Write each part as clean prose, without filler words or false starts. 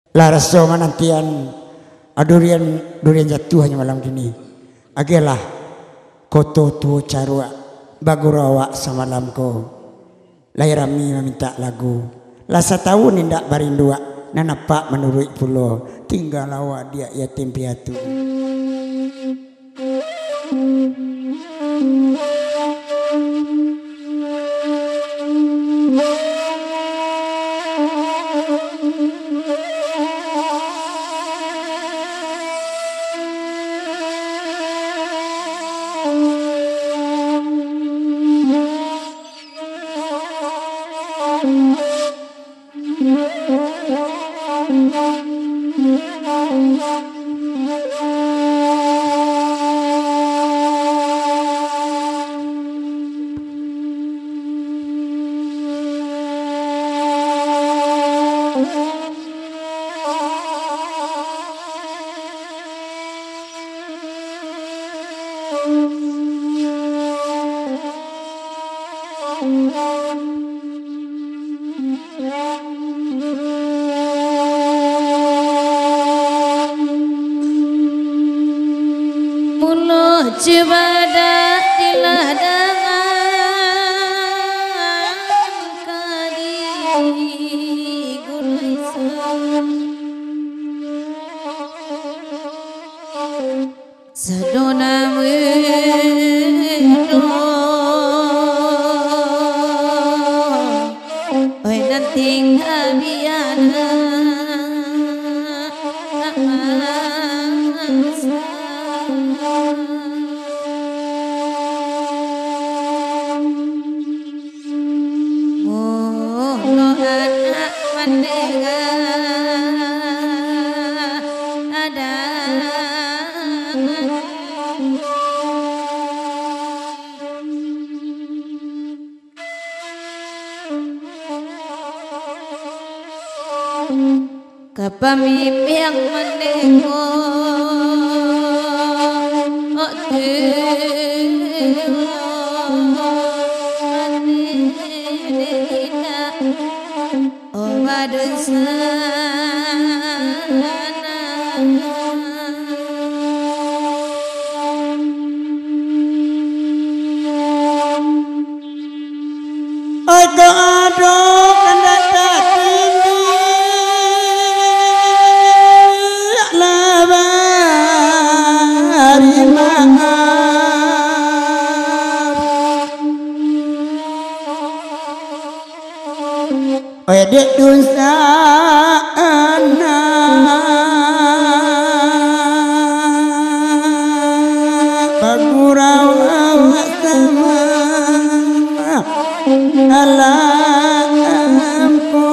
Laraso manantian durian jatuh hanya malam ini. Agelah koto tuo carua bagurawa samalam ko. Lairami meminta lagu. Lasa tahun indak barindua nanapak menurut pulau tinggal awak dia yatim piatu. Cibadak diladangan kadi gulaisan sadona mendo oi nanting abiana kapamimpi yang menengok Ramadan sana Adok anda tak tinggi labari maaf oi dek dosa anak bagurau sama alamku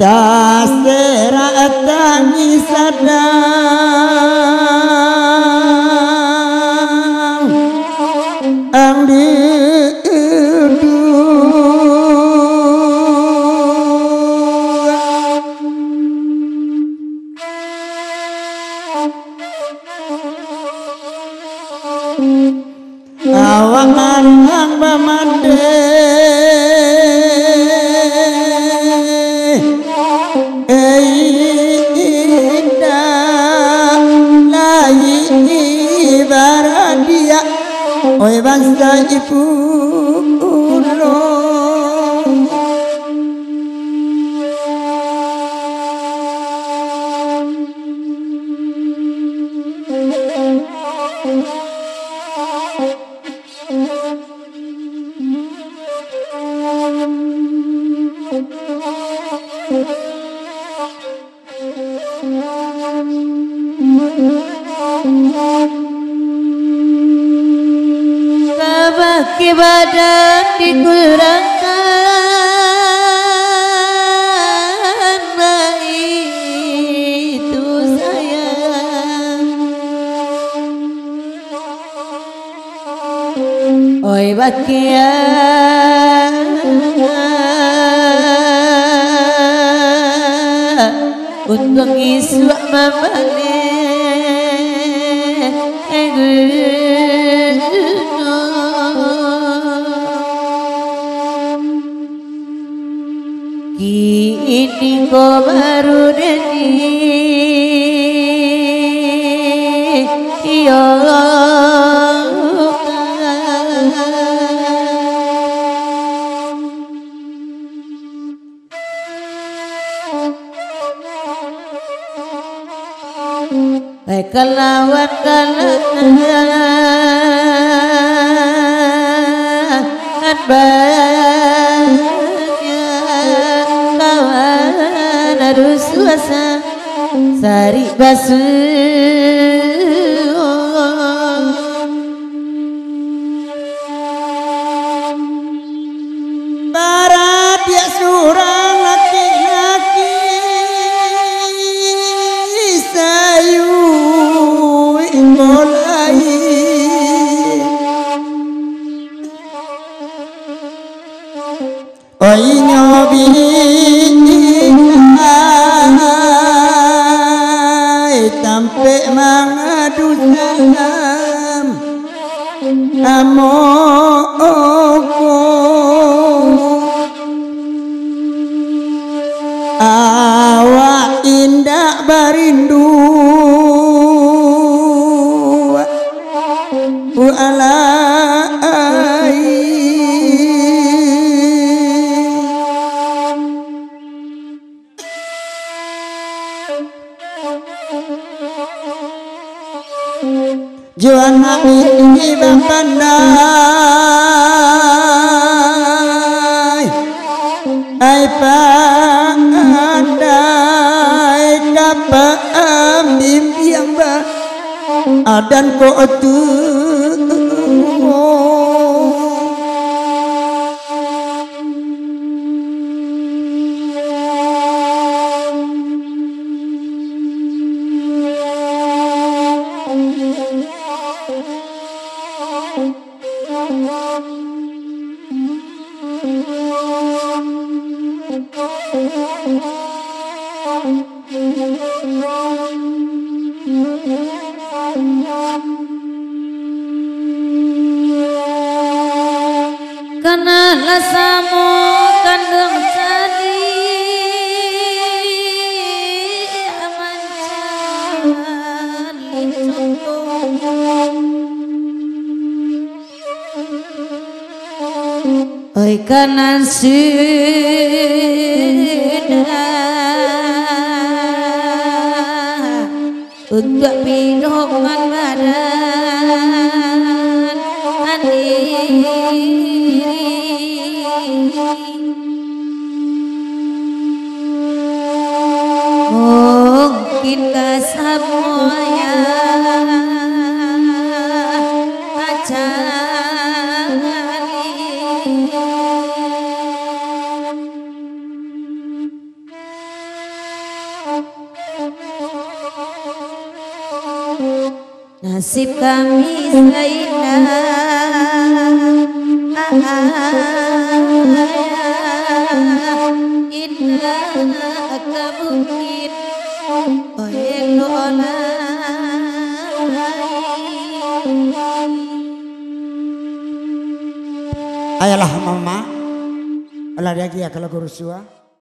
tasera tangis sadang angdi awangan ang bamande indah layi baradia oi bangsa ibu Kabaki badan dikurangkan itu sayang oi bakia untuk iswa mamane kini kau baru deni ya kelawan kalangan banyak kawan harus suasa sari basu barat ya surang laki-laki sayu mulai oi nyobi tampe mangadu salam amoko awak indah barindu alai Juana ini pandai ai pandai kapam impiang ba adan ko tu karena lasamu kandung sadi amancan oi kanan sudah untuk pinoman badan mungkin kesemuanya nasib kami indah kemungkin ayalah mama olah lagi ya kalau kurusua